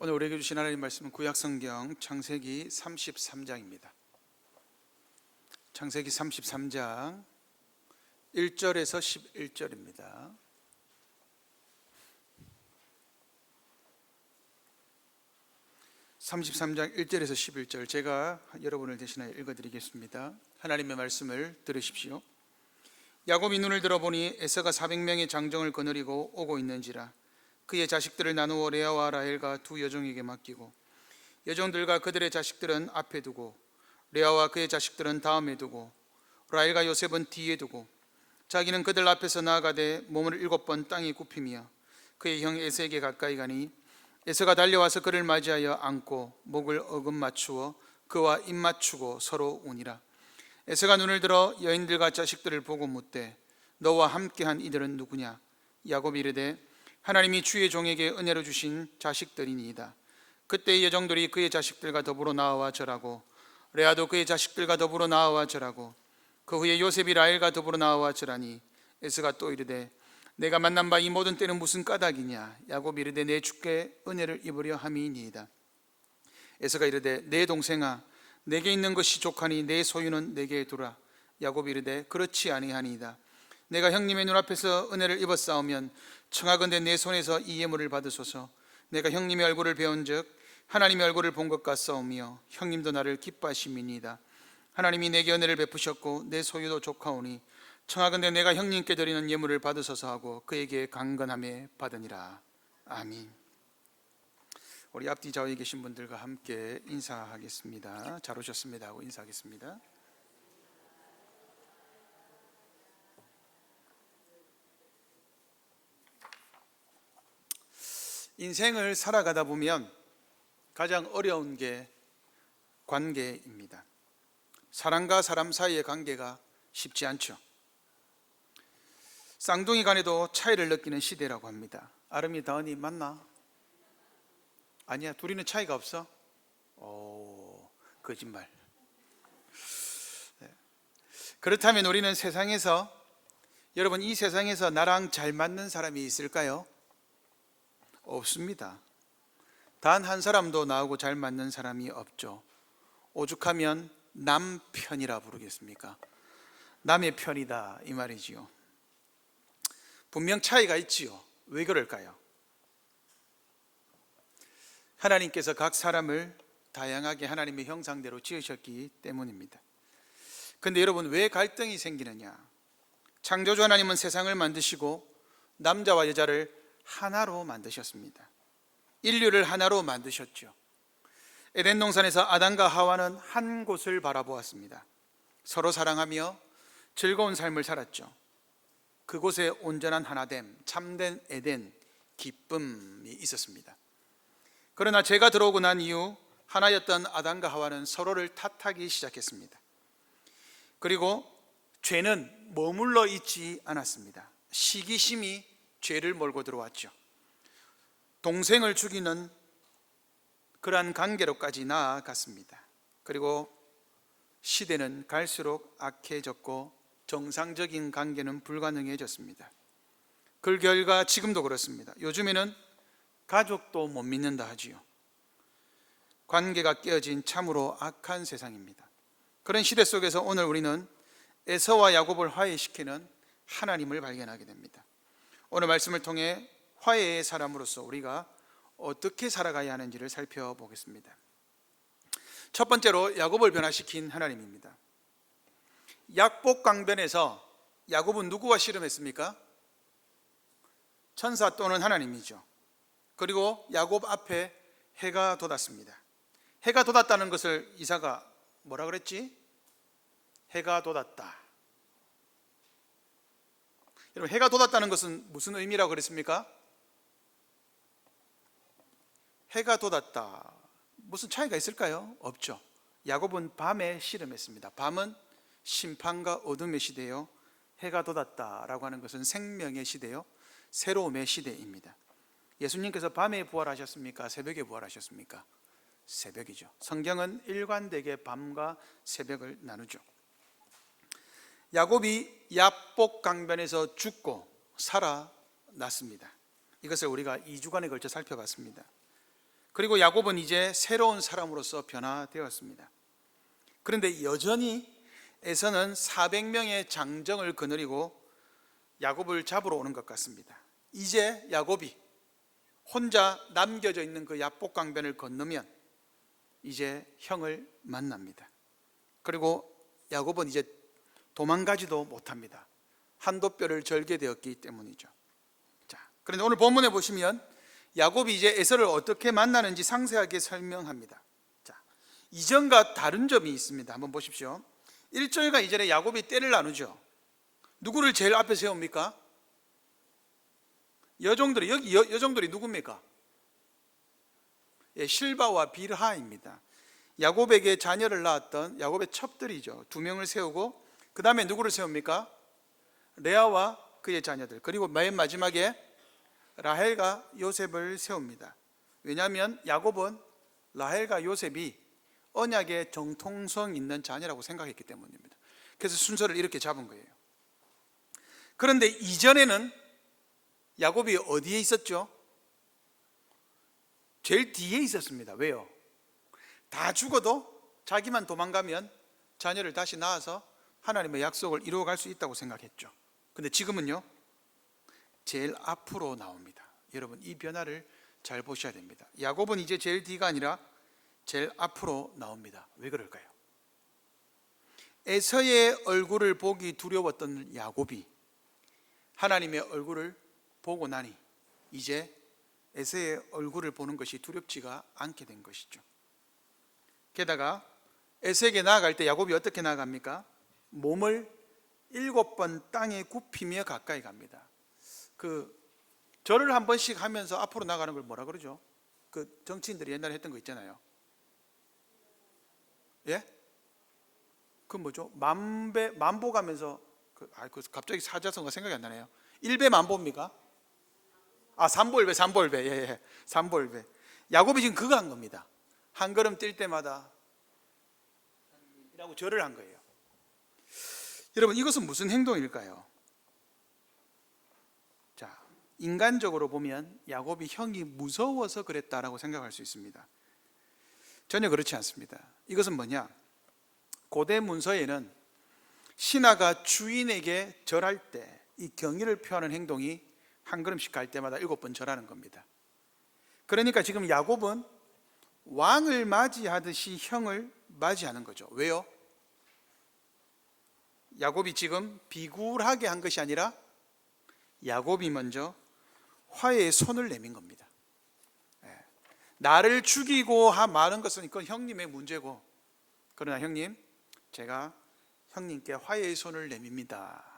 오늘 우리에게 주신 하나님 말씀은 구약성경 창세기 33장입니다. 창세기 33장 1절에서 11절입니다. (33장) 1절에서 11절 제가 여러분을 대신하여 읽어드리겠습니다. 하나님의 말씀을 들으십시오. 야곱이 눈을 들어보니 에서가 400명의 장정을 거느리고 오고 있는지라. 그의 자식들을 나누어 레아와 라헬과 두 여종에게 맡기고 여종들과 그들의 자식들은 앞에 두고 레아와 그의 자식들은 다음에 두고 라헬과 요셉은 뒤에 두고 자기는 그들 앞에서 나아가되 몸을 7번 땅에 굽히며 그의 형 에서에게 가까이 가니 에서가 달려와서 그를 맞이하여 안고 목을 어금 맞추어 그와 입 맞추고 서로 우니라. 에서가 눈을 들어 여인들과 자식들을 보고 묻되 너와 함께한 이들은 누구냐? 야곱이 이르되 하나님이 주의 종에게 은혜로 주신 자식들이니이다. 그때 여종들이 그의 자식들과 더불어 나아와 절하고 레아도 그의 자식들과 더불어 나아와 절하고 그 후에 요셉이 라헬과 더불어 나아와 절하니 에서가 또 이르되 내가 만난 바 이 모든 때는 무슨 까닭이냐? 야곱이 이르되 내 주께 은혜를 입으려 함이니이다. 에서가 이르되 내 동생아 내게 있는 것이 족하니 내 소유는 내게 두라. 야곱이 이르되 그렇지 아니하니이다. 내가 형님의 눈앞에서 은혜를 입었사오면 청하건대 내 손에서 이 예물을 받으소서. 내가 형님의 얼굴을 배운즉 하나님의 얼굴을 본 것 같사오며 형님도 나를 기뻐하심이니이다. 하나님이 내게 은혜를 베푸셨고 내 소유도 족하오니 청하건대 내가 형님께 드리는 예물을 받으소서 하고 그에게 강건함에 받으니라. 아멘. 우리 앞뒤 좌우에 계신 분들과 함께 인사하겠습니다. 잘 오셨습니다 하고 인사하겠습니다. 인생을 살아가다 보면 가장 어려운 게 관계입니다. 사람과 사람 사이의 관계가 쉽지 않죠. 쌍둥이 간에도 차이를 느끼는 시대라고 합니다. 아름이 다은이 맞나? 아니야, 둘이는 차이가 없어? 거짓말. 네. 그렇다면 우리는 세상에서, 여러분 이 세상에서 나랑 잘 맞는 사람이 있을까요? 없습니다. 단 한 사람도 나하고 잘 맞는 사람이 없죠. 오죽하면 남편이라 부르겠습니까? 남의 편이다 이 말이지요. 분명 차이가 있지요. 왜 그럴까요? 하나님께서 각 사람을 다양하게 하나님의 형상대로 지으셨기 때문입니다. 그런데 여러분 왜 갈등이 생기느냐? 창조주 하나님은 세상을 만드시고 남자와 여자를 하나로 만드셨습니다. 인류를 하나로 만드셨죠. 에덴 동산에서 아담과 하와는 한 곳을 바라보았습니다. 서로 사랑하며 즐거운 삶을 살았죠. 그곳에 온전한 하나됨, 참된 에덴, 기쁨이 있었습니다. 그러나 죄가 들어오고 난 이후 하나였던 아담과 하와는 서로를 탓하기 시작했습니다. 그리고 죄는 머물러 있지 않았습니다. 시기심이 죄를 몰고 들어왔죠. 동생을 죽이는 그러한 관계로까지 나아갔습니다. 그리고 시대는 갈수록 악해졌고 정상적인 관계는 불가능해졌습니다. 그 결과 지금도 그렇습니다. 요즘에는 가족도 못 믿는다 하지요. 관계가 깨어진 참으로 악한 세상입니다. 그런 시대 속에서 오늘 우리는 에서와 야곱을 화해시키는 하나님을 발견하게 됩니다. 오늘 말씀을 통해 화해의 사람으로서 우리가 어떻게 살아가야 하는지를 살펴보겠습니다. 첫 번째로 야곱을 변화시킨 하나님입니다. 약복강변에서 야곱은 누구와 씨름했습니까? 천사 또는 하나님이죠. 그리고 야곱 앞에 해가 돋았습니다. 해가 돋았다는 것을 이사가 뭐라 그랬지? 해가 돋았다. 여러분 해가 돋았다는 것은 무슨 의미라고 그랬습니까? 해가 돋았다. 무슨 차이가 있을까요? 없죠. 야곱은 밤에 씨름했습니다. 밤은 심판과 어둠의 시대요, 해가 돋았다라고 하는 것은 생명의 시대요, 새로움의 시대입니다. 예수님께서 밤에 부활하셨습니까? 새벽에 부활하셨습니까? 새벽이죠. 성경은 일관되게 밤과 새벽을 나누죠. 야곱이 약복강변에서 죽고 살아났습니다. 이것을 우리가 2주간에 걸쳐 살펴봤습니다. 그리고 야곱은 이제 새로운 사람으로서 변화되었습니다. 그런데 여전히 에서는 400명의 장정을 거느리고 야곱을 잡으러 오는 것 같습니다. 이제 야곱이 혼자 남겨져 있는 그 야복강변을 건너면 이제 형을 만납니다. 그리고 야곱은 이제 도망가지도 못합니다. 한도뼈를 절게 되었기 때문이죠. 자, 그런데 오늘 본문에 보시면 야곱이 이제 에서를 어떻게 만나는지 상세하게 설명합니다. 자, 이전과 다른 점이 있습니다. 한번 보십시오. 1절과 2절에 야곱이 떼를 나누죠. 누구를 제일 앞에 세웁니까? 여종들이, 여기 여종들이 누굽니까? 예, 실바와 빌하입니다. 야곱에게 자녀를 낳았던 야곱의 첩들이죠. 2명을 세우고 그 다음에 누구를 세웁니까? 레아와 그의 자녀들, 그리고 맨 마지막에 라헬과 요셉을 세웁니다. 왜냐하면 야곱은 라헬과 요셉이 언약의 정통성 있는 자녀라고 생각했기 때문입니다. 그래서 순서를 이렇게 잡은 거예요. 그런데 이전에는 야곱이 어디에 있었죠? 제일 뒤에 있었습니다. 왜요? 다 죽어도 자기만 도망가면 자녀를 다시 낳아서 하나님의 약속을 이루어갈 수 있다고 생각했죠. 근데 지금은요, 제일 앞으로 나옵니다. 여러분, 이 변화를 잘 보셔야 됩니다. 야곱은 이제 제일 뒤가 아니라 제일 앞으로 나옵니다. 왜 그럴까요? 에서의 얼굴을 보기 두려웠던 야곱이 하나님의 얼굴을 보고 나니 이제 에서의 얼굴을 보는 것이 두렵지가 않게 된 것이죠. 게다가 에서에게 나아갈 때 야곱이 어떻게 나아갑니까? 몸을 7번 땅에 굽히며 가까이 갑니다. 그 절을 한 번씩 하면서 앞으로 나가는 걸 뭐라 그러죠? 그 정치인들이 옛날에 했던 거 있잖아요. 예? 그 뭐죠? 만보 가면서 갑자기 사자성어가 생각이 안 나네요. 1배 만보입니까? 아, 삼보일배. 예. 삼보일배. 야곱이 지금 그거 한 겁니다. 한 걸음 뛸 때마다 이라고 절을 한 거예요. 여러분, 이것은 무슨 행동일까요? 자, 인간적으로 보면 야곱이 형이 무서워서 그랬다라고 생각할 수 있습니다. 전혀 그렇지 않습니다. 이것은 뭐냐? 고대 문서에는 신하가 주인에게 절할 때 이 경의를 표하는 행동이 한 걸음씩 갈 때마다 7번 절하는 겁니다. 그러니까 지금 야곱은 왕을 맞이하듯이 형을 맞이하는 거죠. 왜요? 야곱이 지금 비굴하게 한 것이 아니라 야곱이 먼저 화해의 손을 내민 겁니다. 나를 죽이고 말은 것은 이건 형님의 문제고, 그러나 형님, 제가 형님께 화해의 손을 내밉니다.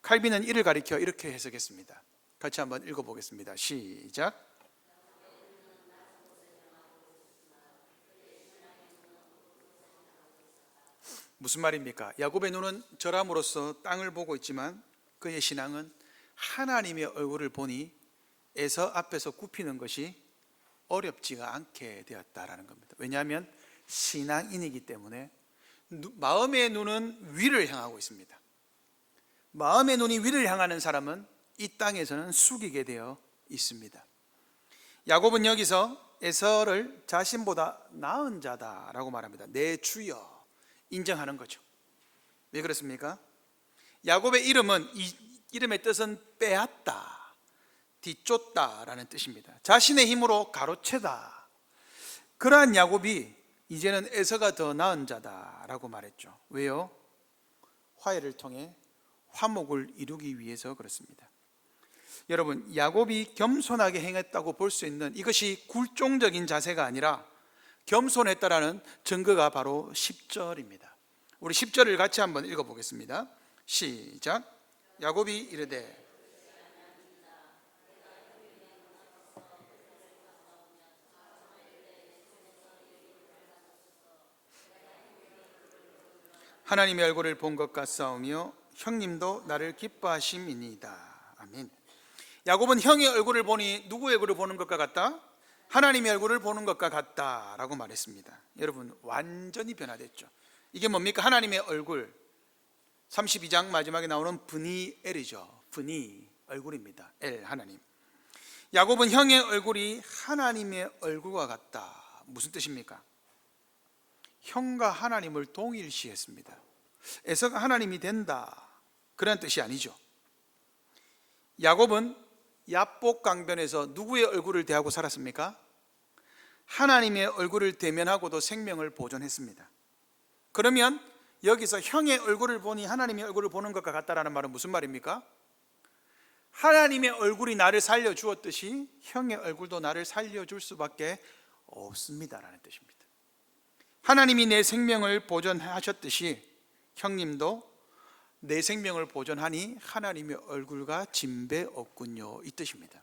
칼빈은 이를 가리켜 이렇게 해석했습니다. 같이 한번 읽어보겠습니다. 시작. 무슨 말입니까? 야곱의 눈은 절함으로써 땅을 보고 있지만 그의 신앙은 하나님의 얼굴을 보니 에서 앞에서 굽히는 것이 어렵지가 않게 되었다라는 겁니다. 왜냐하면 신앙인이기 때문에 마음의 눈은 위를 향하고 있습니다. 마음의 눈이 위를 향하는 사람은 이 땅에서는 숙이게 되어 있습니다. 야곱은 여기서 에서를 자신보다 나은 자다라고 말합니다. 내 주여 인정하는 거죠. 왜 그렇습니까? 야곱의 이름은, 이 이름의 뜻은 빼앗다, 뒤쫓다라는 뜻입니다. 자신의 힘으로 가로채다. 그러한 야곱이 이제는 에서가 더 나은 자다라고 말했죠. 왜요? 화해를 통해 화목을 이루기 위해서 그렇습니다. 여러분, 야곱이 겸손하게 행했다고 볼 수 있는 이것이 굴종적인 자세가 아니라 겸손했다라는 증거가 바로 10절입니다. 우리 10절을 같이 한번 읽어보겠습니다. 시작. 야곱이 이르되 하나님의 얼굴을 본 것 같사오며 형님도 나를 기뻐하심이니이다. 아멘. 야곱은 형의 얼굴을 보니 누구의 얼굴을 보는 것과 같다? 하나님의 얼굴을 보는 것과 같다라고 말했습니다. 여러분, 완전히 변화됐죠. 이게 뭡니까? 하나님의 얼굴. 32장 마지막에 나오는 브니 엘이죠. 브니, 얼굴입니다. 엘, 하나님. 야곱은 형의 얼굴이 하나님의 얼굴과 같다. 무슨 뜻입니까? 형과 하나님을 동일시했습니다. 에서가 하나님이 된다, 그런 뜻이 아니죠. 야곱은 야복 강변에서 누구의 얼굴을 대하고 살았습니까? 하나님의 얼굴을 대면하고도 생명을 보존했습니다. 그러면 여기서 형의 얼굴을 보니 하나님의 얼굴을 보는 것과 같다라는 말은 무슨 말입니까? 하나님의 얼굴이 나를 살려주었듯이 형의 얼굴도 나를 살려줄 수밖에 없습니다라는 뜻입니다. 하나님이 내 생명을 보존하셨듯이 형님도 내 생명을 보존하니 하나님의 얼굴과 진배 없군요, 이 뜻입니다.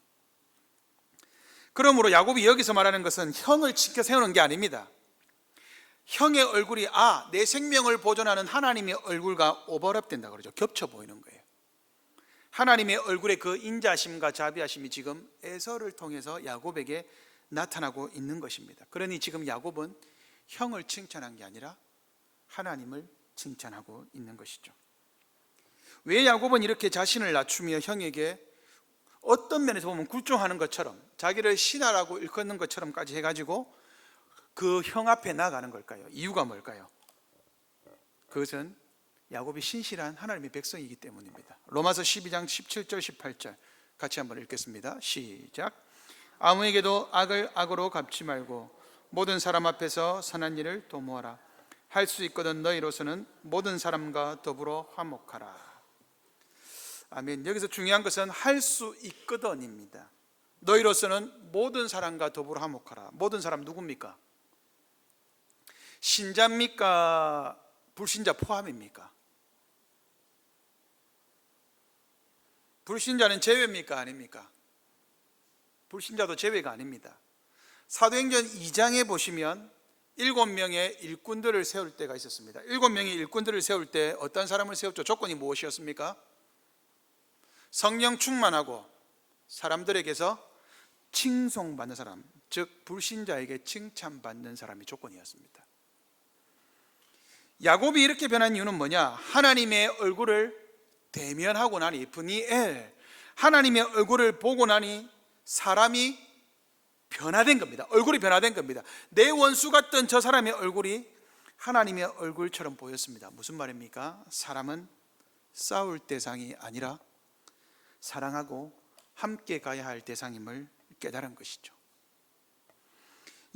그러므로 야곱이 여기서 말하는 것은 형을 지켜 세우는 게 아닙니다. 형의 얼굴이 내 생명을 보존하는 하나님의 얼굴과 오버랩된다 그러죠. 겹쳐 보이는 거예요. 하나님의 얼굴의 그 인자심과 자비하심이 지금 에서를 통해서 야곱에게 나타나고 있는 것입니다. 그러니 지금 야곱은 형을 칭찬한 게 아니라 하나님을 칭찬하고 있는 것이죠. 왜 야곱은 이렇게 자신을 낮추며 형에게 어떤 면에서 보면 굴종하는 것처럼, 자기를 신하라고 일컫는 것처럼까지 해가지고 그 형 앞에 나가는 걸까요? 이유가 뭘까요? 그것은 야곱이 신실한 하나님의 백성이기 때문입니다. 로마서 12장 17절 18절 같이 한번 읽겠습니다. 시작. 아무에게도 악을 악으로 갚지 말고 모든 사람 앞에서 선한 일을 도모하라. 할 수 있거든 너희로서는 모든 사람과 더불어 화목하라. 아멘. 여기서 중요한 것은 할 수 있거든입니다. 너희로서는 모든 사람과 더불어 화목하라. 모든 사람 누굽니까? 신자입니까? 불신자 포함입니까? 불신자는 제외입니까? 아닙니까? 불신자도 제외가 아닙니다. 사도행전 2장에 보시면 7명의 일꾼들을 세울 때가 있었습니다. 7명의 일꾼들을 세울 때 어떤 사람을 세웠죠? 조건이 무엇이었습니까? 성령 충만하고 사람들에게서 칭송받는 사람, 즉 불신자에게 칭찬받는 사람이 조건이었습니다. 야곱이 이렇게 변한 이유는 뭐냐? 하나님의 얼굴을 대면하고 나니, 브니엘, 하나님의 얼굴을 보고 나니 사람이 변화된 겁니다. 얼굴이 변화된 겁니다. 내 원수 같던 저 사람의 얼굴이 하나님의 얼굴처럼 보였습니다. 무슨 말입니까? 사람은 싸울 대상이 아니라 사랑하고 함께 가야 할 대상임을 깨달은 것이죠.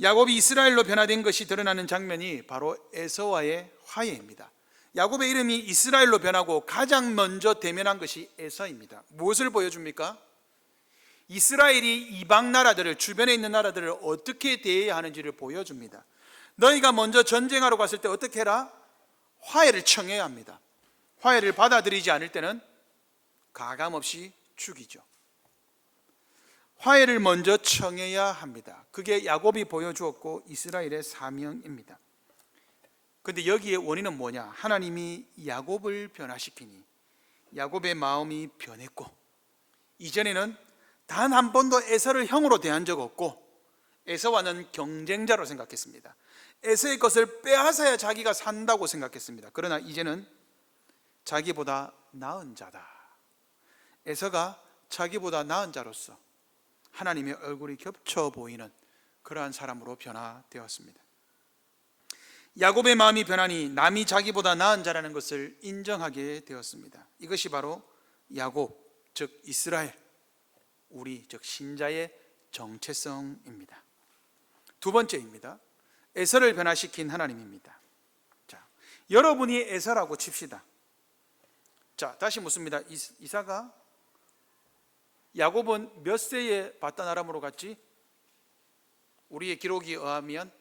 야곱이 이스라엘로 변화된 것이 드러나는 장면이 바로 에서와의 화해입니다. 야곱의 이름이 이스라엘로 변하고 가장 먼저 대면한 것이 에서입니다. 무엇을 보여줍니까? 이스라엘이 이방 나라들을, 주변에 있는 나라들을 어떻게 대해야 하는지를 보여줍니다. 너희가 먼저 전쟁하러 갔을 때 어떻게 해라? 화해를 청해야 합니다. 화해를 받아들이지 않을 때는 가감없이 죽이죠. 화해를 먼저 청해야 합니다. 그게 야곱이 보여주었고 이스라엘의 사명입니다. 그런데 여기에 원인은 뭐냐? 하나님이 야곱을 변화시키니 야곱의 마음이 변했고, 이전에는 단 한 번도 에서를 형으로 대한 적 없고 에서와는 경쟁자로 생각했습니다. 에서의 것을 빼앗아야 자기가 산다고 생각했습니다. 그러나 이제는 자기보다 나은 자다, 에서가 자기보다 나은 자로서 하나님의 얼굴이 겹쳐 보이는 그러한 사람으로 변화되었습니다. 야곱의 마음이 변하니 남이 자기보다 나은 자라는 것을 인정하게 되었습니다. 이것이 바로 야곱, 즉 이스라엘, 우리 즉 신자의 정체성입니다. 두 번째입니다. 에서를 변화시킨 하나님입니다. 자, 여러분이 에서라고 칩시다. 자, 다시 묻습니다. 이사가 야곱은 몇 세에 바단 아람으로 갔지? 우리의 기록에 의하면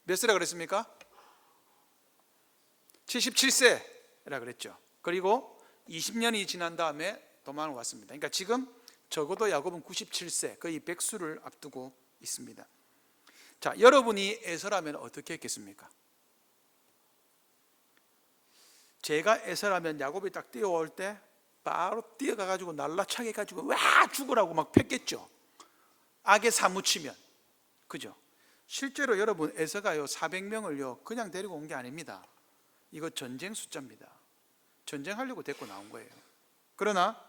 몇 세라 그랬습니까? 77세라 그랬죠. 그리고 20년이 지난 다음에 도망을 왔습니다. 그러니까 지금 적어도 야곱은 97세, 거의 100수를 앞두고 있습니다. 자, 여러분이 에서라면 어떻게 했겠습니까? 제가 에서라면 야곱이 딱 뛰어올 때 바로 뛰어가가지고 날라차게 해가지고 와 죽으라고 막 팼겠죠. 악에 사무치면. 그죠? 실제로 여러분 에서가요 400명을요 그냥 데리고 온 게 아닙니다. 이거 전쟁 숫자입니다. 전쟁하려고 데리고 나온 거예요. 그러나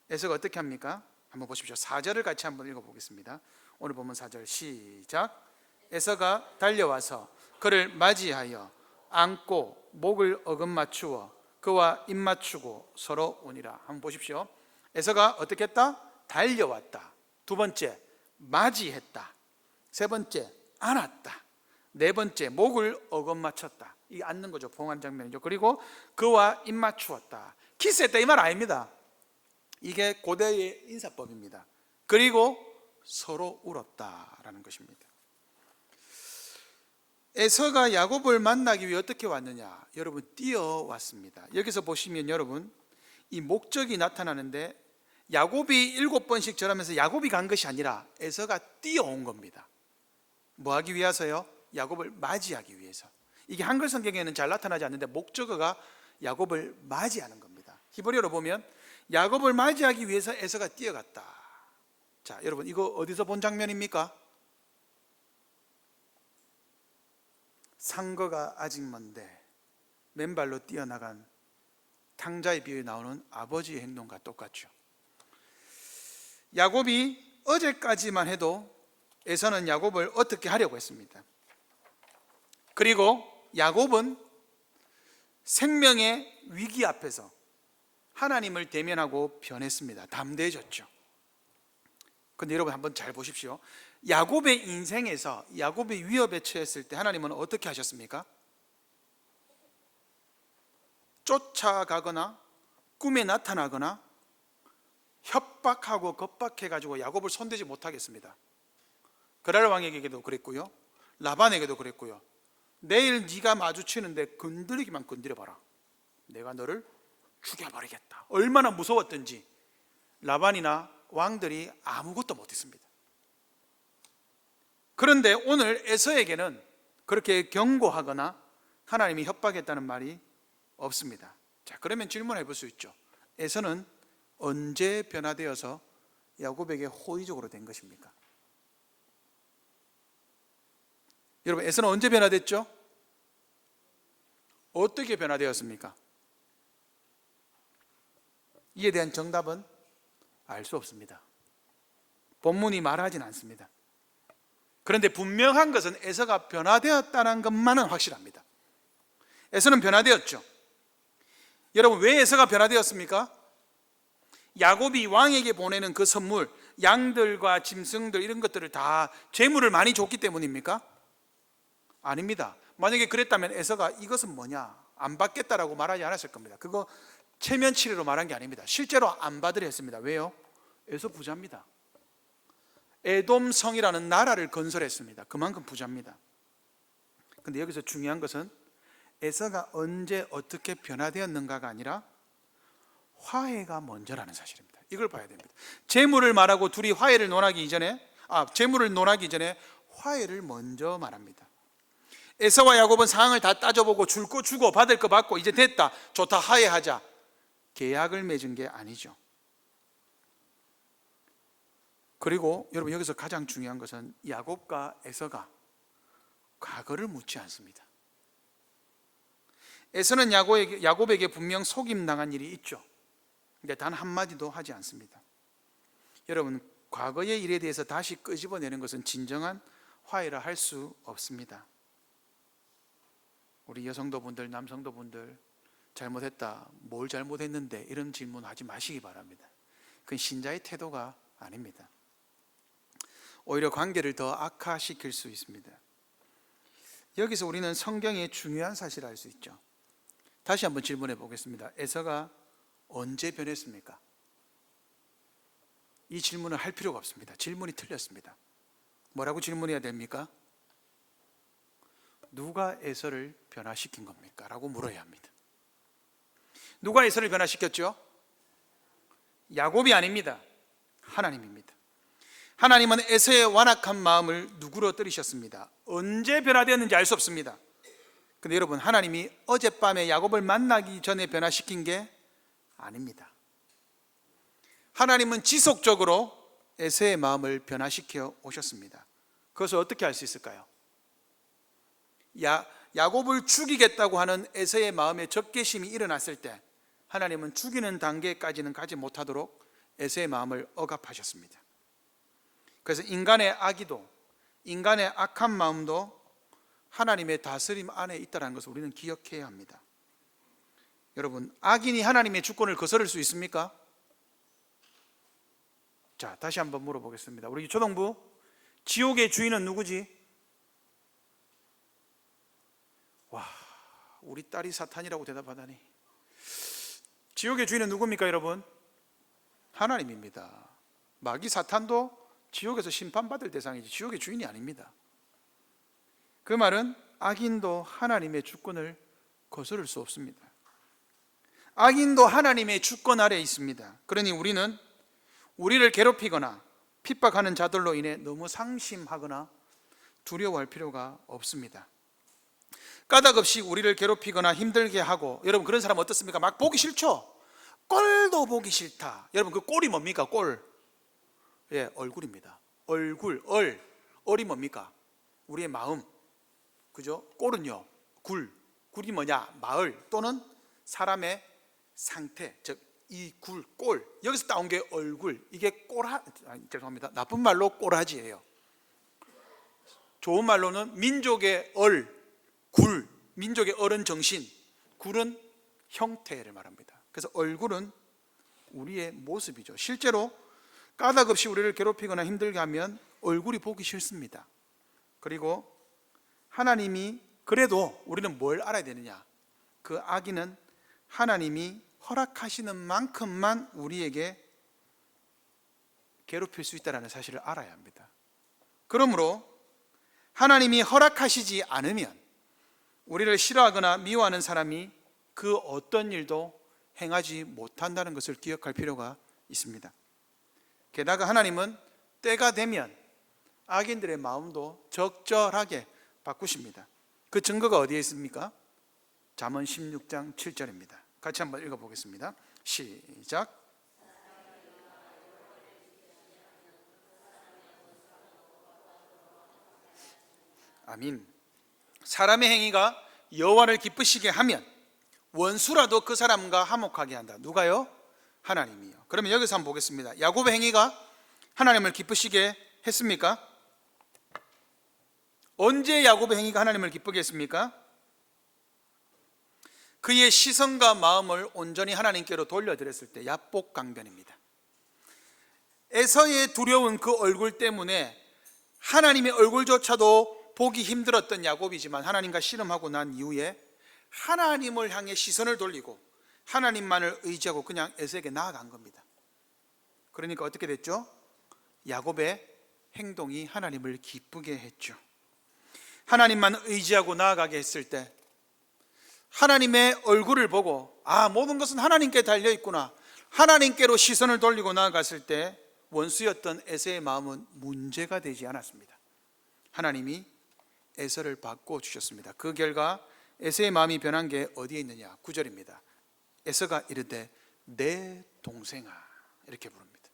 에서가 어떻게 합니까? 한번 보십시오. 4절을 같이 한번 읽어보겠습니다. 오늘 보면 4절 시작. 에서가 달려와서 그를 맞이하여 안고 목을 어긋맞추어 그와 입맞추고 서로 우니라. 한번 보십시오. 에서가 어떻게 했다? 달려왔다. 두 번째, 맞이했다. 세 번째, 안았다. 네 번째, 목을 어긋맞췄다. 이게 앉는 거죠. 봉한 장면이죠. 그리고 그와 입맞추었다. 키스했다 이 말 아닙니다. 이게 고대의 인사법입니다. 그리고 서로 울었다라는 것입니다. 에서가 야곱을 만나기 위해 어떻게 왔느냐? 여러분, 뛰어왔습니다. 여기서 보시면 여러분, 이 목적이 나타나는데 야곱이 7번씩 절하면서 야곱이 간 것이 아니라 에서가 뛰어온 겁니다. 뭐 하기 위해서요? 야곱을 맞이하기 위해서. 이게 한글 성경에는 잘 나타나지 않는데 목적어가 야곱을 맞이하는 겁니다. 히브리어로 보면 야곱을 맞이하기 위해서 에서가 뛰어갔다. 자, 여러분, 이거 어디서 본 장면입니까? 상거가 아직 먼데 맨발로 뛰어나간 탕자의 비유에 나오는 아버지의 행동과 똑같죠. 야곱이 어제까지만 해도 에서는 야곱을 어떻게 하려고 했습니다. 그리고 야곱은 생명의 위기 앞에서 하나님을 대면하고 변했습니다. 담대해졌죠. 그런데 여러분 한번 잘 보십시오. 야곱의 인생에서 야곱이 위협에 처했을 때 하나님은 어떻게 하셨습니까? 쫓아가거나 꿈에 나타나거나 협박하고 겁박해가지고 야곱을 손대지 못하겠습니다. 그랄 왕에게도 그랬고요, 라반에게도 그랬고요. 내일 네가 마주치는데 건드리기만 건드려봐라, 내가 너를 죽여버리겠다. 얼마나 무서웠던지 라반이나 왕들이 아무것도 못했습니다. 그런데 오늘 에서에게는 그렇게 경고하거나 하나님이 협박했다는 말이 없습니다. 자, 그러면 질문해 볼 수 있죠. 에서는 언제 변화되어서 야곱에게 호의적으로 된 것입니까? 여러분, 에서는 언제 변화됐죠? 어떻게 변화되었습니까? 이에 대한 정답은 알 수 없습니다. 본문이 말하진 않습니다. 그런데 분명한 것은 에서가 변화되었다는 것만은 확실합니다. 에서는 변화되었죠. 여러분, 왜 에서가 변화되었습니까? 야곱이 왕에게 보내는 그 선물, 양들과 짐승들 이런 것들을 다 재물을 많이 줬기 때문입니까? 아닙니다. 만약에 그랬다면 에서가 이것은 뭐냐, 안 받겠다라고 말하지 않았을 겁니다. 그거 체면치레로 말한 게 아닙니다. 실제로 안 받으려 했습니다. 왜요? 에서 부자입니다. 에돔성이라는 나라를 건설했습니다. 그만큼 부자입니다. 그런데 여기서 중요한 것은 에서가 언제 어떻게 변화되었는가가 아니라 화해가 먼저라는 사실입니다. 이걸 봐야 됩니다. 재물을 말하고 둘이 화해를 논하기 이전에 재물을 논하기 전에 화해를 먼저 말합니다. 에서와 야곱은 상황을 다 따져보고 줄 거 주고 받을 거 받고 이제 됐다, 좋다, 화해하자, 계약을 맺은 게 아니죠. 그리고 여러분, 여기서 가장 중요한 것은 야곱과 에서가 과거를 묻지 않습니다. 에서는 야곱에게 분명 속임당한 일이 있죠. 근데 단 한마디도 하지 않습니다. 여러분, 과거의 일에 대해서 다시 끄집어내는 것은 진정한 화해라 할 수 없습니다. 우리 여성도분들, 남성도분들, 잘못했다, 뭘 잘못했는데 이런 질문하지 마시기 바랍니다. 그건 신자의 태도가 아닙니다. 오히려 관계를 더 악화시킬 수 있습니다. 여기서 우리는 성경의 중요한 사실을 알 수 있죠. 다시 한번 질문해 보겠습니다. 에서가 언제 변했습니까? 이 질문을 할 필요가 없습니다. 질문이 틀렸습니다. 뭐라고 질문해야 됩니까? 누가 에서를 변화시킨 겁니까? 라고 물어야 합니다. 누가 에서를 변화시켰죠? 야곱이 아닙니다. 하나님입니다. 하나님은 에서의 완악한 마음을 누구로 들이셨습니다. 언제 변화되었는지 알 수 없습니다. 그런데 여러분, 하나님이 어젯밤에 야곱을 만나기 전에 변화시킨 게 아닙니다. 하나님은 지속적으로 에서의 마음을 변화시켜 오셨습니다. 그것을 어떻게 알 수 있을까요? 야곱을 죽이겠다고 하는 에서의 마음에 적개심이 일어났을 때 하나님은 죽이는 단계까지는 가지 못하도록 에서의 마음을 억압하셨습니다. 그래서 인간의 악의도, 인간의 악한 마음도 하나님의 다스림 안에 있다는 것을 우리는 기억해야 합니다. 여러분, 악인이 하나님의 주권을 거스를 수 있습니까? 자, 다시 한번 물어보겠습니다. 우리 초등부, 지옥의 주인은 누구지? 와, 우리 딸이 사탄이라고 대답하다니. 지옥의 주인은 누굽니까, 여러분? 하나님입니다. 마귀 사탄도 지옥에서 심판받을 대상이지 지옥의 주인이 아닙니다. 그 말은 악인도 하나님의 주권을 거스를 수 없습니다. 악인도 하나님의 주권 아래에 있습니다. 그러니 우리는 우리를 괴롭히거나 핍박하는 자들로 인해 너무 상심하거나 두려워할 필요가 없습니다. 까닭없이 우리를 괴롭히거나 힘들게 하고, 여러분 그런 사람 어떻습니까? 막 보기 싫죠? 꼴도 보기 싫다. 여러분 그 꼴이 뭡니까? 꼴. 예, 얼굴입니다. 얼굴, 얼이 뭡니까? 우리의 마음. 그죠? 꼴은요, 굴이 뭐냐? 마을 또는 사람의 상태, 즉 이 꼴, 여기서 따온 게 얼굴. 이게 죄송합니다. 나쁜 말로 꼬라지예요. 좋은 말로는 민족의 굴, 민족의 어른 정신, 굴은 형태를 말합니다. 그래서 얼굴은 우리의 모습이죠. 실제로 까닭없이 우리를 괴롭히거나 힘들게 하면 얼굴이 보기 싫습니다. 그리고 하나님이, 그래도 우리는 뭘 알아야 되느냐? 그 악인은 하나님이 허락하시는 만큼만 우리에게 괴롭힐 수 있다는 사실을 알아야 합니다. 그러므로 하나님이 허락하시지 않으면 우리를 싫어하거나 미워하는 사람이 그 어떤 일도 행하지 못한다는 것을 기억할 필요가 있습니다. 게다가 하나님은 때가 되면 악인들의 마음도 적절하게 바꾸십니다. 그 증거가 어디에 있습니까? 잠언 16장 7절입니다. 같이 한번 읽어보겠습니다. 시작. 아민. 사람의 행위가 여호와를 기쁘시게 하면 원수라도 그 사람과 화목하게 한다. 누가요? 하나님이요. 그러면 여기서 한번 보겠습니다. 야곱의 행위가 하나님을 기쁘시게 했습니까? 언제 야곱의 행위가 하나님을 기쁘게 했습니까? 그의 시선과 마음을 온전히 하나님께로 돌려드렸을 때, 야복강변입니다. 에서의 두려운 그 얼굴 때문에 하나님의 얼굴조차도 보기 힘들었던 야곱이지만 하나님과 씨름하고 난 이후에 하나님을 향해 시선을 돌리고 하나님만을 의지하고 그냥 에서에게 나아간 겁니다. 그러니까 어떻게 됐죠? 야곱의 행동이 하나님을 기쁘게 했죠. 하나님만 의지하고 나아가게 했을 때 하나님의 얼굴을 보고, 아, 모든 것은 하나님께 달려있구나, 하나님께로 시선을 돌리고 나아갔을 때 원수였던 에서의 마음은 문제가 되지 않았습니다. 하나님이 에서를 바꿔주셨습니다. 그 결과 에서의 마음이 변한 게 어디에 있느냐? 9절입니다. 에서가 이르되 내 동생아, 이렇게 부릅니다.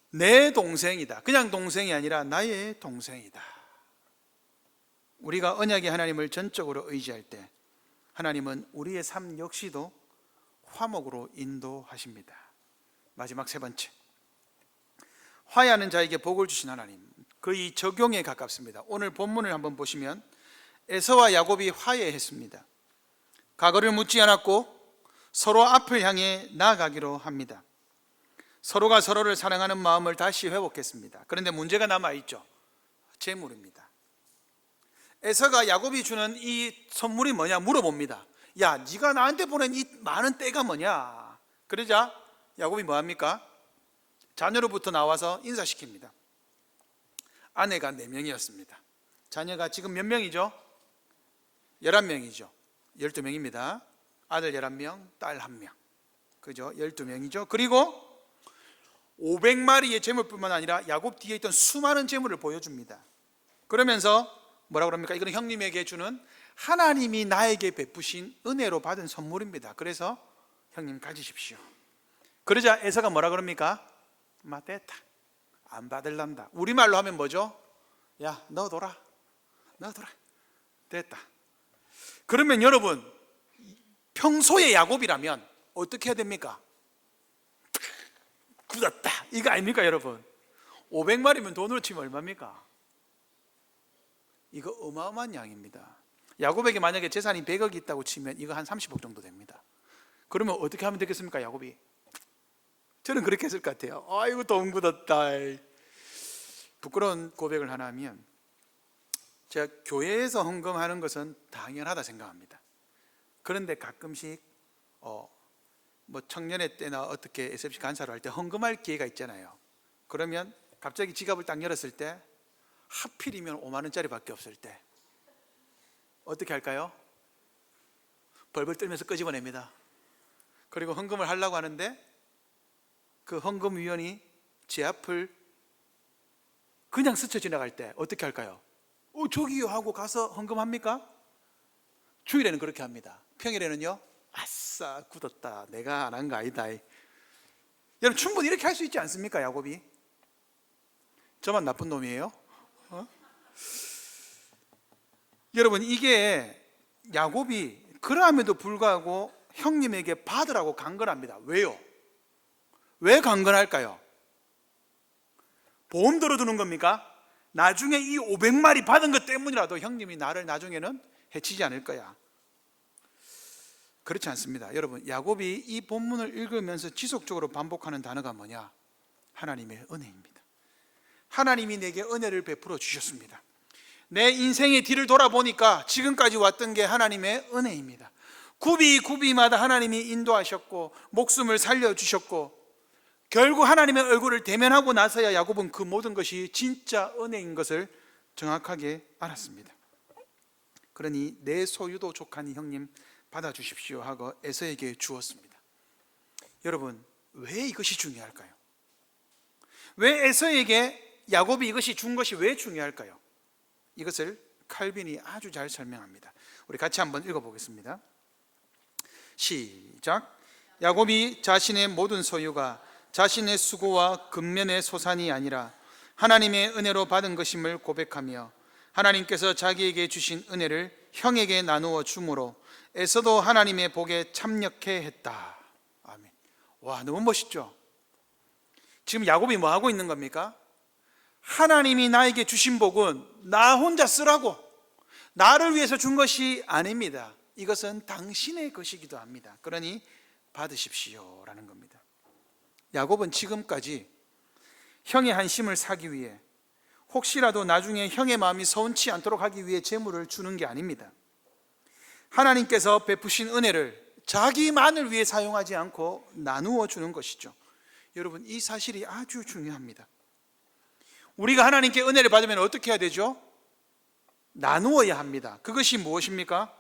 내 동생이다. 그냥 동생이 아니라 나의 동생이다. 우리가 언약의 하나님을 전적으로 의지할 때 하나님은 우리의 삶 역시도 화목으로 인도하십니다. 마지막 세 번째, 화해하는 자에게 복을 주신 하나님, 거의 적용에 가깝습니다. 오늘 본문을 한번 보시면 에서와 야곱이 화해했습니다. 과거를 묻지 않았고 서로 앞을 향해 나아가기로 합니다. 서로가 서로를 사랑하는 마음을 다시 회복했습니다. 그런데 문제가 남아있죠. 재물입니다. 에서가 야곱이 주는 이 선물이 뭐냐 물어봅니다. 야, 네가 나한테 보낸 이 많은 떼가 뭐냐? 그러자 야곱이 뭐합니까? 자녀로부터 나와서 인사시킵니다. 아내가 4명이었습니다. 자녀가 지금 몇 명이죠? 11명이죠. 12명입니다. 아들 11명, 딸 1명. 그죠? 12명이죠. 그리고 500마리의 재물뿐만 아니라 야곱 뒤에 있던 수많은 재물을 보여줍니다. 그러면서 뭐라 그럽니까? 이거는 형님에게 주는 하나님이 나에게 베푸신 은혜로 받은 선물입니다. 그래서 형님 가지십시오. 그러자 에서가 뭐라 그럽니까? 됐다, 안 받을란다. 우리말로 하면 뭐죠? 야, 넣어둬라, 됐다. 그러면 여러분, 평소에 야곱이라면 어떻게 해야 됩니까? 굳었다, 이거 아닙니까 여러분? 500마리면 돈으로 치면 얼마입니까? 이거 어마어마한 양입니다. 야곱에게 만약에 재산이 100억이 있다고 치면 이거 한 30억 정도 됩니다. 그러면 어떻게 하면 되겠습니까 야곱이? 저는 그렇게 했을 것 같아요. 아이고 돈 굳었다. 부끄러운 고백을 하나 하면, 제가 교회에서 헌금하는 것은 당연하다 생각합니다. 그런데 가끔씩 뭐 청년회 때나 어떻게 SFC 간사로 할 때 헌금할 기회가 있잖아요. 그러면 갑자기 지갑을 딱 열었을 때 하필이면 5만 원짜리 밖에 없을 때 어떻게 할까요? 벌벌 떨면서 끄집어냅니다. 그리고 헌금을 하려고 하는데 그 헌금위원이 제 앞을 그냥 스쳐 지나갈 때 어떻게 할까요? 저기요 하고 가서 헌금합니까? 주일에는 그렇게 합니다. 평일에는요, 아싸 굳었다, 내가 안 한 거 아니다. 여러분 충분히 이렇게 할 수 있지 않습니까 야곱이? 저만 나쁜 놈이에요? 여러분 이게 야곱이 그러함에도 불구하고 형님에게 받으라고 강건합니다. 왜요? 왜 강건할까요? 보험 들어두는 겁니까? 나중에 이 500마리 받은 것 때문이라도 형님이 나를 나중에는 해치지 않을 거야. 그렇지 않습니다. 여러분 야곱이 이 본문을 읽으면서 지속적으로 반복하는 단어가 뭐냐? 하나님의 은혜입니다. 하나님이 내게 은혜를 베풀어 주셨습니다. 내 인생의 뒤를 돌아보니까 지금까지 왔던 게 하나님의 은혜입니다. 굽이마다 하나님이 인도하셨고 목숨을 살려주셨고, 결국 하나님의 얼굴을 대면하고 나서야 야곱은 그 모든 것이 진짜 은혜인 것을 정확하게 알았습니다. 그러니 내 소유도 족하니 형님 받아주십시오 하고 에서에게 주었습니다. 여러분 왜 이것이 중요할까요? 왜 에서에게 야곱이 이것이 준 것이 왜 중요할까요? 이것을 칼빈이 아주 잘 설명합니다. 우리 같이 한번 읽어보겠습니다. 시작. 야곱이 자신의 모든 소유가 자신의 수고와 근면의 소산이 아니라 하나님의 은혜로 받은 것임을 고백하며 하나님께서 자기에게 주신 은혜를 형에게 나누어 주므로 에서도 하나님의 복에 참여케 했다. 아멘. 와, 너무 멋있죠? 지금 야곱이 뭐 하고 있는 겁니까? 하나님이 나에게 주신 복은 나 혼자 쓰라고, 나를 위해서 준 것이 아닙니다. 이것은 당신의 것이기도 합니다. 그러니 받으십시오 라는 겁니다. 야곱은 지금까지 형의 한심을 사기 위해, 혹시라도 나중에 형의 마음이 서운치 않도록 하기 위해 재물을 주는 게 아닙니다. 하나님께서 베푸신 은혜를 자기만을 위해 사용하지 않고 나누어 주는 것이죠. 여러분 이 사실이 아주 중요합니다. 우리가 하나님께 은혜를 받으면 어떻게 해야 되죠? 나누어야 합니다. 그것이 무엇입니까?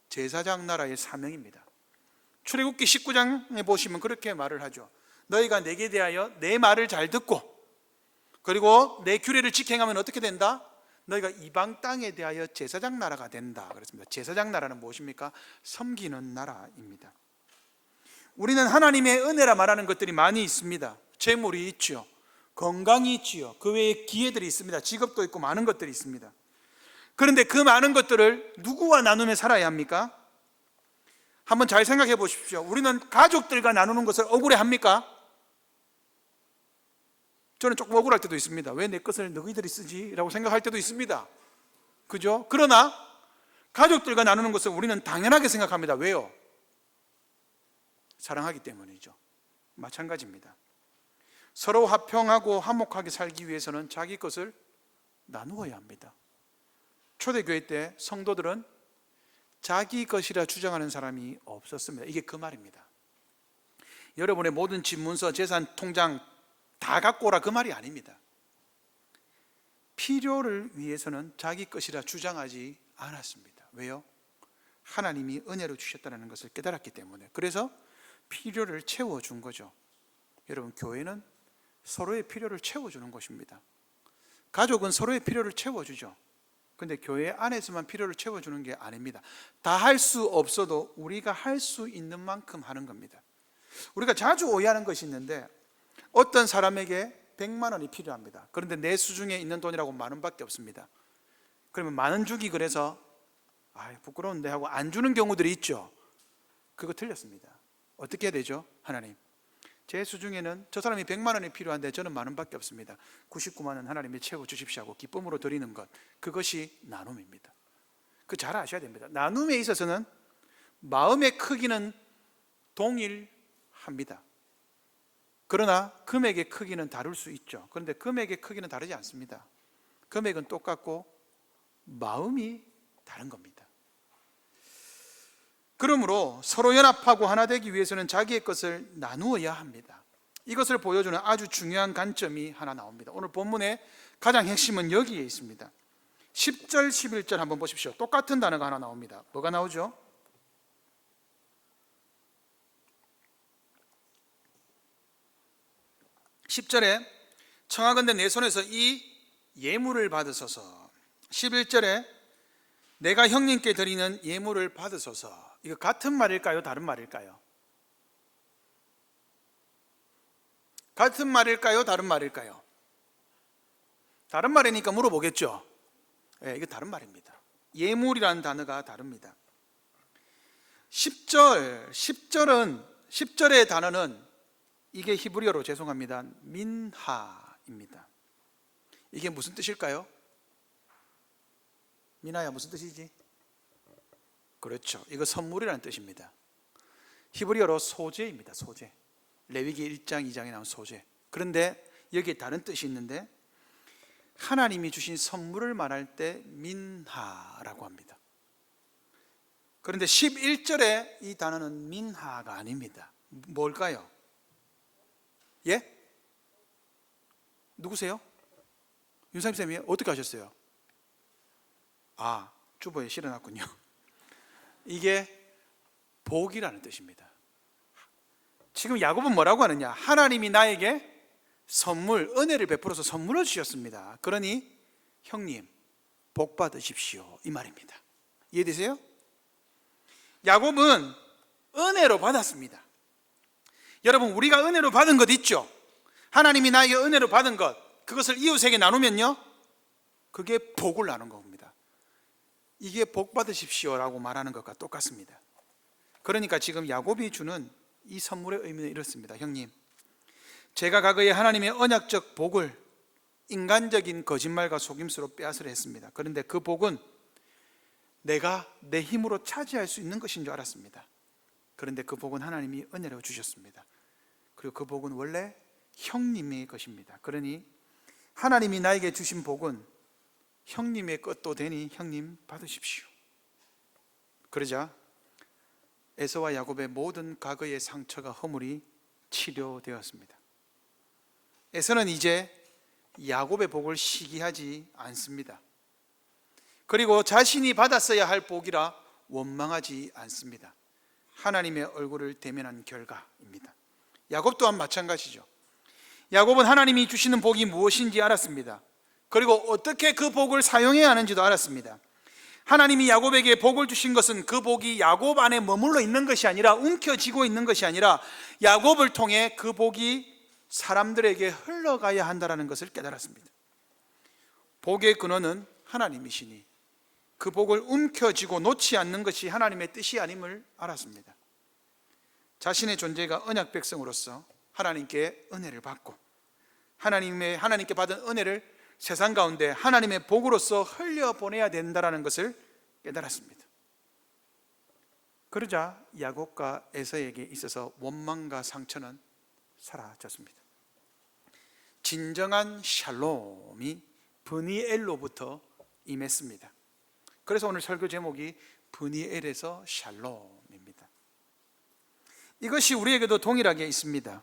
제사장 나라의 사명입니다. 출애굽기 19장에 보시면 그렇게 말을 하죠. 너희가 내게 대하여 내 말을 잘 듣고 그리고 내 규례를 지켜행하면 어떻게 된다? 너희가 이방 땅에 대하여 제사장 나라가 된다 그랬습니다. 제사장 나라는 무엇입니까? 섬기는 나라입니다. 우리는 하나님의 은혜라 말하는 것들이 많이 있습니다. 재물이 있죠, 건강이 있지요, 그 외에 기회들이 있습니다. 직업도 있고 많은 것들이 있습니다. 그런데 그 많은 것들을 누구와 나누며 살아야 합니까? 한번 잘 생각해 보십시오. 우리는 가족들과 나누는 것을 억울해합니까? 저는 조금 억울할 때도 있습니다. 왜 내 것을 너희들이 쓰지? 라고 생각할 때도 있습니다. 그죠? 그러나 가족들과 나누는 것을 우리는 당연하게 생각합니다. 왜요? 사랑하기 때문이죠. 마찬가지입니다. 서로 화평하고 화목하게 살기 위해서는 자기 것을 나누어야 합니다. 초대교회 때 성도들은 자기 것이라 주장하는 사람이 없었습니다. 이게 그 말입니다. 여러분의 모든 집 문서, 재산, 통장 다 갖고 오라 그 말이 아닙니다. 필요를 위해서는 자기 것이라 주장하지 않았습니다. 왜요? 하나님이 은혜로 주셨다는 것을 깨달았기 때문에. 그래서 필요를 채워준 거죠. 여러분 교회는 서로의 필요를 채워주는 것입니다. 가족은 서로의 필요를 채워주죠. 근데 교회 안에서만 필요를 채워주는 게 아닙니다. 다 할 수 없어도 우리가 할 수 있는 만큼 하는 겁니다. 우리가 자주 오해하는 것이 있는데, 어떤 사람에게 100만 원이 필요합니다. 그런데 내 수중에 있는 돈이라고 10,000원밖에 없습니다. 그러면 10,000원 주기 그래서 부끄러운데 하고 안 주는 경우들이 있죠. 그거 틀렸습니다. 어떻게 해야 되죠? 하나님, 제 수중에는 저 사람이 100만 원이 필요한데 저는 만 원밖에 없습니다. 99만 원 하나님이 채워주십시오 하고 기쁨으로 드리는 것, 그것이 나눔입니다. 그 잘 아셔야 됩니다. 나눔에 있어서는 마음의 크기는 동일합니다. 그러나 금액의 크기는 다를 수 있죠. 그런데 금액의 크기는 다르지 않습니다. 금액은 똑같고 마음이 다른 겁니다. 그러므로 서로 연합하고 하나 되기 위해서는 자기의 것을 나누어야 합니다. 이것을 보여주는 아주 중요한 관점이 하나 나옵니다. 오늘 본문의 가장 핵심은 여기에 있습니다. 10절, 11절 한번 보십시오. 똑같은 단어가 하나 나옵니다. 뭐가 나오죠? (10절에) 청하건대 내 손에서 이 예물을 받으소서. (11절에) 내가 형님께 드리는 예물을 받으소서. 이거 같은 말일까요? 다른 말일까요? 같은 말일까요? 다른 말일까요? 다른 말이니까 물어보겠죠. 네, 이거 다른 말입니다. 예물이라는 단어가 다릅니다. 10절의 단어는 이게 히브리어로 죄송합니다. 민하입니다. 이게 무슨 뜻일까요? 민하야, 무슨 뜻이지? 그렇죠. 이거 선물이라는 뜻입니다. 히브리어로 소재입니다. 소재. 레위기 1장 2장에 나온 소재. 그런데 여기에 다른 뜻이 있는데 하나님이 주신 선물을 말할 때 민하라고 합니다. 그런데 11절에 이 단어는 민하가 아닙니다. 뭘까요? 예? 누구세요? 윤삼쌤이 어떻게 하셨어요? 아, 주보에 실어놨군요. 이게 복이라는 뜻입니다. 지금 야곱은 뭐라고 하느냐? 하나님이 나에게 선물, 은혜를 베풀어서 선물을 주셨습니다. 그러니 형님 복 받으십시오, 이 말입니다. 이해되세요? 야곱은 은혜로 받았습니다. 여러분, 우리가 은혜로 받은 것 있죠? 하나님이 나에게 은혜로 받은 것, 그것을 이웃에게 나누면요, 그게 복을 나눈 겁니다. 이게 복 받으십시오라고 말하는 것과 똑같습니다. 그러니까 지금 야곱이 주는 이 선물의 의미는 이렇습니다. 형님, 제가 과거에 하나님의 언약적 복을 인간적인 거짓말과 속임수로 빼앗으려 했습니다. 그런데 그 복은 내가 내 힘으로 차지할 수 있는 것인 줄 알았습니다. 그런데 그 복은 하나님이 은혜로 주셨습니다. 그리고 그 복은 원래 형님의 것입니다. 그러니 하나님이 나에게 주신 복은 형님의 것도 되니 형님 받으십시오. 그러자 에서와 야곱의 모든 과거의 상처가 허물이 치료되었습니다. 에서는 이제 야곱의 복을 시기하지 않습니다. 그리고 자신이 받았어야 할 복이라 원망하지 않습니다. 하나님의 얼굴을 대면한 결과입니다. 야곱 또한 마찬가지죠. 야곱은 하나님이 주시는 복이 무엇인지 알았습니다. 그리고 어떻게 그 복을 사용해야 하는지도 알았습니다. 하나님이 야곱에게 복을 주신 것은 그 복이 야곱 안에 머물러 있는 것이 아니라, 움켜쥐고 있는 것이 아니라, 야곱을 통해 그 복이 사람들에게 흘러가야 한다는 것을 깨달았습니다. 복의 근원은 하나님이시니 그 복을 움켜쥐고 놓지 않는 것이 하나님의 뜻이 아님을 알았습니다. 자신의 존재가 언약 백성으로서 하나님께 은혜를 받고 하나님께 받은 은혜를 세상 가운데 하나님의 복으로서 흘려보내야 된다는 것을 깨달았습니다. 그러자 야곱과 에서에게 있어서 원망과 상처는 사라졌습니다. 진정한 샬롬이 브니엘로부터 임했습니다. 그래서 오늘 설교 제목이 브니엘에서 샬롬입니다. 이것이 우리에게도 동일하게 있습니다.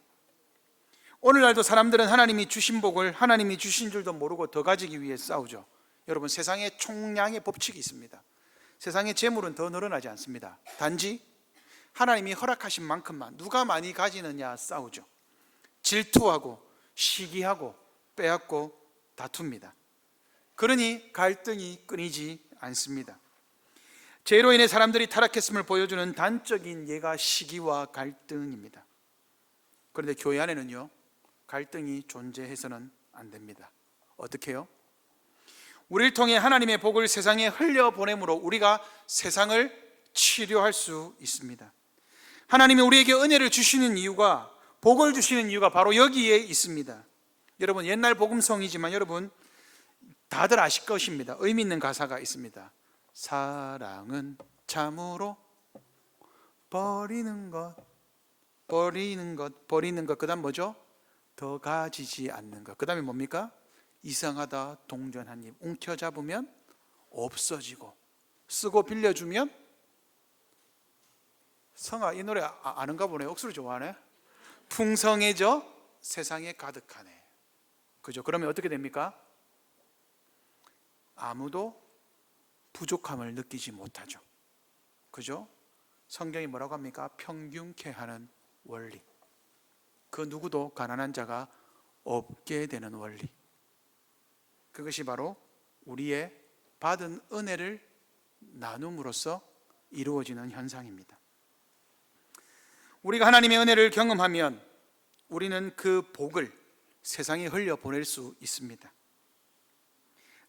오늘날도 사람들은 하나님이 주신 복을 하나님이 주신 줄도 모르고 더 가지기 위해 싸우죠. 여러분, 세상에 총량의 법칙이 있습니다. 세상의 재물은 더 늘어나지 않습니다. 단지 하나님이 허락하신 만큼만, 누가 많이 가지느냐 싸우죠. 질투하고 시기하고 빼앗고 다툽니다. 그러니 갈등이 끊이지 않습니다. 죄로 인해 사람들이 타락했음을 보여주는 단적인 예가 시기와 갈등입니다. 그런데 교회 안에는요, 갈등이 존재해서는 안 됩니다. 어떻게 해요? 우리를 통해 하나님의 복을 세상에 흘려보내므로 우리가 세상을 치료할 수 있습니다. 하나님이 우리에게 은혜를 주시는 이유가 복을 주시는 이유가 바로 여기에 있습니다. 여러분, 옛날 복음성이지만 여러분 다들 아실 것입니다. 의미 있는 가사가 있습니다. 사랑은 참으로 버리는 것, 그 다음 뭐죠? 더 가지지 않는 것. 그 다음에 뭡니까? 이상하다 동전 한 입 움켜잡으면 없어지고, 쓰고 빌려주면, 성아 이 노래 아는가 보네. 억수로 좋아하네. 풍성해져 세상에 가득하네. 그죠? 그러면 어떻게 됩니까? 아무도 부족함을 느끼지 못하죠. 그죠? 성경이 뭐라고 합니까? 평균케 하는 원리. 그 누구도 가난한 자가 없게 되는 원리. 그것이 바로 우리의 받은 은혜를 나눔으로써 이루어지는 현상입니다. 우리가 하나님의 은혜를 경험하면 우리는 그 복을 세상에 흘려보낼 수 있습니다.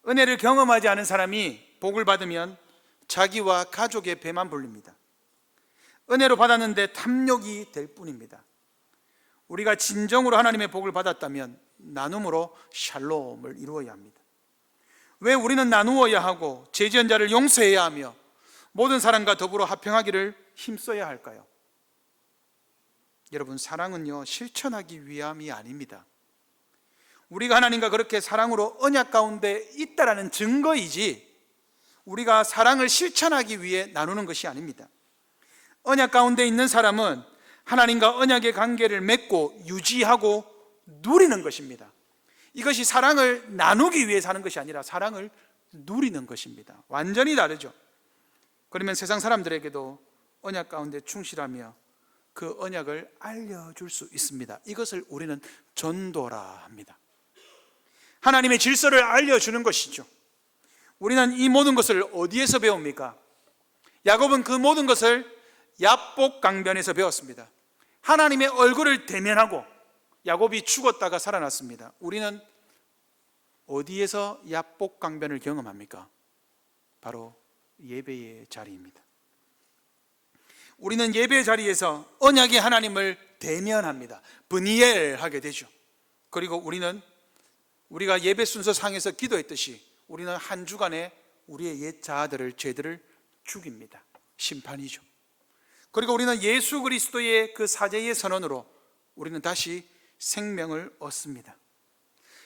은혜를 경험하지 않은 사람이 복을 받으면 자기와 가족의 배만 불립니다. 은혜로 받았는데 탐욕이 될 뿐입니다. 우리가 진정으로 하나님의 복을 받았다면 나눔으로 샬롬을 이루어야 합니다. 왜 우리는 나누어야 하고 죄지은 자를 용서해야 하며 모든 사람과 더불어 화평하기를 힘써야 할까요? 여러분, 사랑은요 실천하기 위함이 아닙니다. 우리가 하나님과 그렇게 사랑으로 언약 가운데 있다라는 증거이지 우리가 사랑을 실천하기 위해 나누는 것이 아닙니다. 언약 가운데 있는 사람은 하나님과 언약의 관계를 맺고 유지하고 누리는 것입니다. 이것이 사랑을 나누기 위해 사는 것이 아니라 사랑을 누리는 것입니다. 완전히 다르죠. 그러면 세상 사람들에게도 언약 가운데 충실하며 그 언약을 알려줄 수 있습니다. 이것을 우리는 전도라 합니다. 하나님의 질서를 알려주는 것이죠. 우리는 이 모든 것을 어디에서 배웁니까? 야곱은 그 모든 것을 야복강변에서 배웠습니다. 하나님의 얼굴을 대면하고 야곱이 죽었다가 살아났습니다. 우리는 어디에서 야복강변을 경험합니까? 바로 예배의 자리입니다. 우리는 예배의 자리에서 언약의 하나님을 대면합니다. 브니엘 하게 되죠. 그리고 우리가 예배 순서상에서 기도했듯이 우리는 한 주간에 우리의 옛 자아들을, 죄들을 죽입니다. 심판이죠. 그리고 우리는 예수 그리스도의 그 사제의 선언으로 우리는 다시 생명을 얻습니다.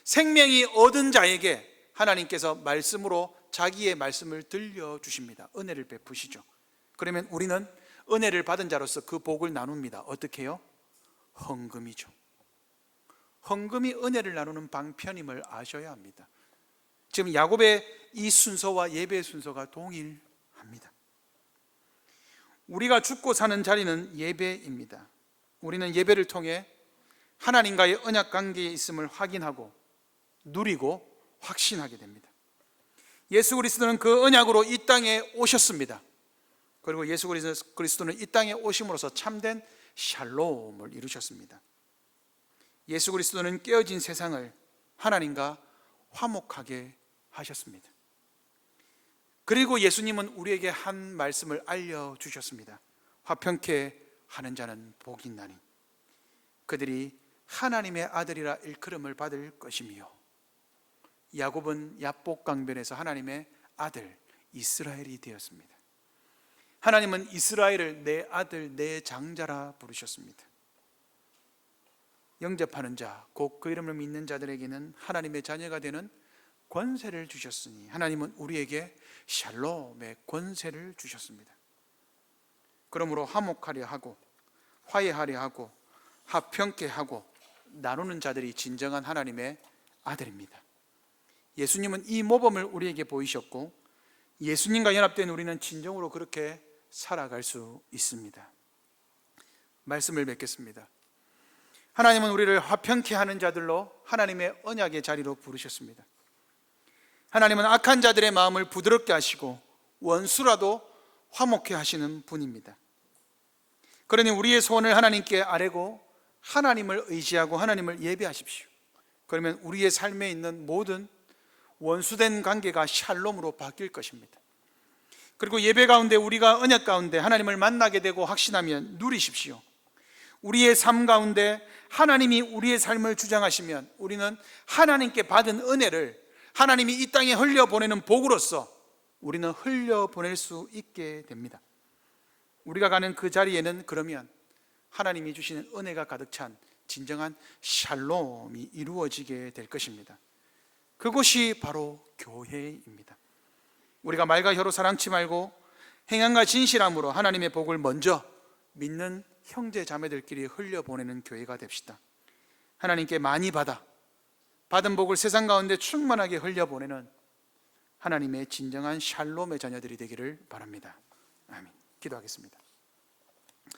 생명이 얻은 자에게 하나님께서 말씀으로 자기의 말씀을 들려주십니다. 은혜를 베푸시죠. 그러면 우리는 은혜를 받은 자로서 그 복을 나눕니다. 어떻게 해요? 헌금이죠. 헌금이 은혜를 나누는 방편임을 아셔야 합니다. 지금 야곱의 이 순서와 예배의 순서가 동일합니다. 우리가 죽고 사는 자리는 예배입니다. 우리는 예배를 통해 하나님과의 언약 관계에 있음을 확인하고 누리고 확신하게 됩니다. 예수 그리스도는 그 언약으로 이 땅에 오셨습니다. 그리고 예수 그리스도는 이 땅에 오심으로써 참된 샬롬을 이루셨습니다. 예수 그리스도는 깨어진 세상을 하나님과 화목하게 하셨습니다. 그리고 예수님은 우리에게 한 말씀을 알려주셨습니다. 화평케 하는 자는 복이 있나니 그들이 하나님의 아들이라 일컬음을 받을 것이며, 야곱은 야복강변에서 하나님의 아들 이스라엘이 되었습니다. 하나님은 이스라엘을 내 아들 내 장자라 부르셨습니다. 영접하는 자, 곧 그 이름을 믿는 자들에게는 하나님의 자녀가 되는 권세를 주셨으니 하나님은 우리에게 샬롬의 권세를 주셨습니다. 그러므로 화목하려 하고 화해하려 하고 화평케 하고 나누는 자들이 진정한 하나님의 아들입니다. 예수님은 이 모범을 우리에게 보이셨고 예수님과 연합된 우리는 진정으로 그렇게 살아갈 수 있습니다. 말씀을 맺겠습니다. 하나님은 우리를 화평케 하는 자들로 하나님의 언약의 자리로 부르셨습니다. 하나님은 악한 자들의 마음을 부드럽게 하시고 원수라도 화목케 하시는 분입니다. 그러니 우리의 소원을 하나님께 아뢰고 하나님을 의지하고 하나님을 예배하십시오. 그러면 우리의 삶에 있는 모든 원수된 관계가 샬롬으로 바뀔 것입니다. 그리고 예배 가운데 우리가 언약 가운데 하나님을 만나게 되고 확신하면 누리십시오. 우리의 삶 가운데 하나님이 우리의 삶을 주장하시면 우리는 하나님께 받은 은혜를 하나님이 이 땅에 흘려보내는 복으로서 우리는 흘려보낼 수 있게 됩니다. 우리가 가는 그 자리에는 그러면 하나님이 주시는 은혜가 가득 찬 진정한 샬롬이 이루어지게 될 것입니다. 그것이 바로 교회입니다. 우리가 말과 혀로 사랑치 말고 행함과 진실함으로 하나님의 복을 먼저 믿는 형제 자매들끼리 흘려보내는 교회가 됩시다. 하나님께 많이 받은 복을 세상 가운데 충만하게 흘려보내는 하나님의 진정한 샬롬의 자녀들이 되기를 바랍니다. 아멘. 기도하겠습니다.